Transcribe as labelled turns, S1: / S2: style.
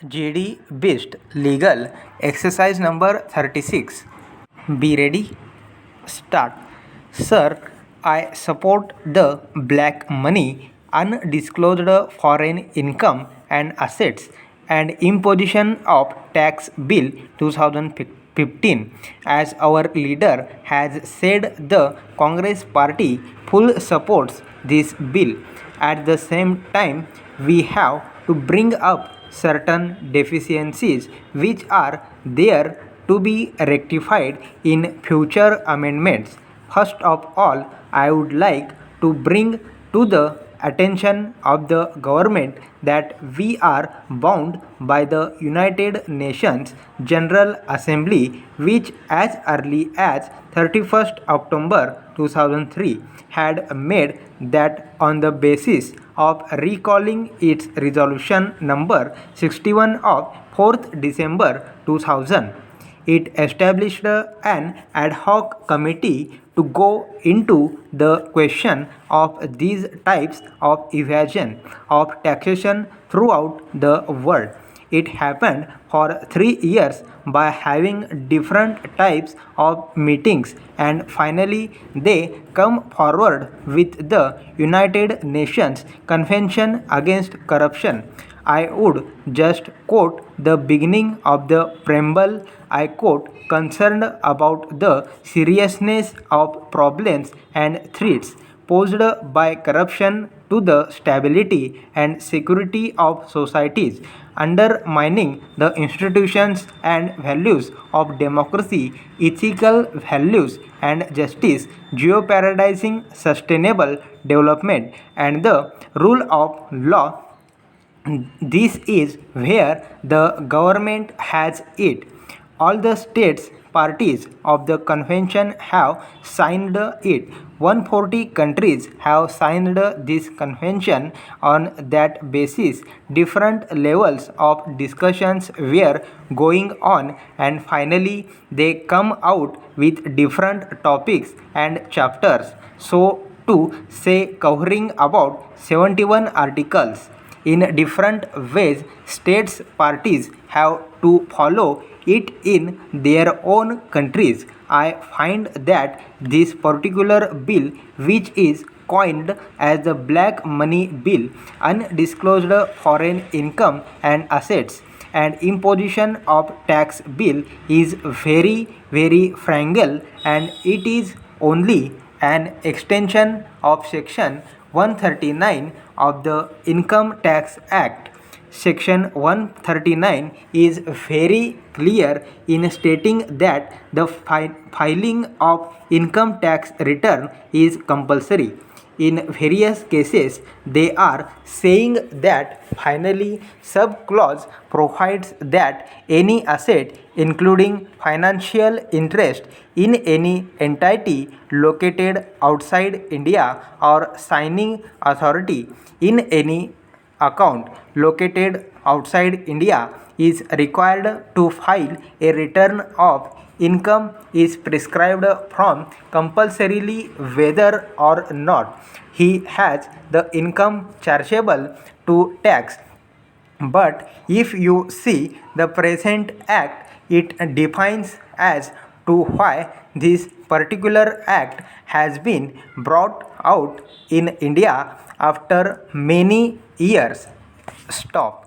S1: GD Beast Legal Exercise number 36. Be ready. Start. Sir, I support the black money, undisclosed foreign income and assets, and imposition of tax bill 2015. As our leader has said, the Congress party full supports this bill. At the same time, we have to bring up certain deficiencies which are there to be rectified in future amendments. First of all, I would like to bring to the attention of the government that we are bound by the United Nations General Assembly, which as early as 31st October 2003 had made that on the basis of recalling its resolution number 61 of 4th December 2000. It established an ad hoc committee to go into the question of these types of evasion of taxation throughout the world. It happened for 3 years by having different types of meetings, and finally they come forward with the United Nations Convention Against Corruption. I would just quote the beginning of the preamble. I quote, concerned about the seriousness of problems and threats posed by corruption to the stability and security of societies, undermining the institutions and values of democracy, ethical values and justice, jeopardizing sustainable development and the rule of law. This is where the government has it. All the states parties of the convention have signed it. 140 countries have signed this convention. On that basis, different levels of discussions were going on, and finally they come out with different topics and chapters, so to say covering about 71 articles. In different ways, states parties have to follow it in their own countries. I find that this particular bill, which is coined as the Black Money Bill, undisclosed foreign income and assets, and imposition of tax bill, is very fragile, and it is only an extension of section 139 of the Income Tax Act. Section 139 is very clear in stating that the filing of income tax return is compulsory. In various cases, they are saying that finally sub-clause provides that any asset, including financial interest in any entity located outside India or signing authority in any account located outside India, is required to file a return of income is prescribed from compulsorily whether or not he has the income chargeable to tax. But if you see the present act, it defines as to why this particular act has been brought out in India after many years. Stop.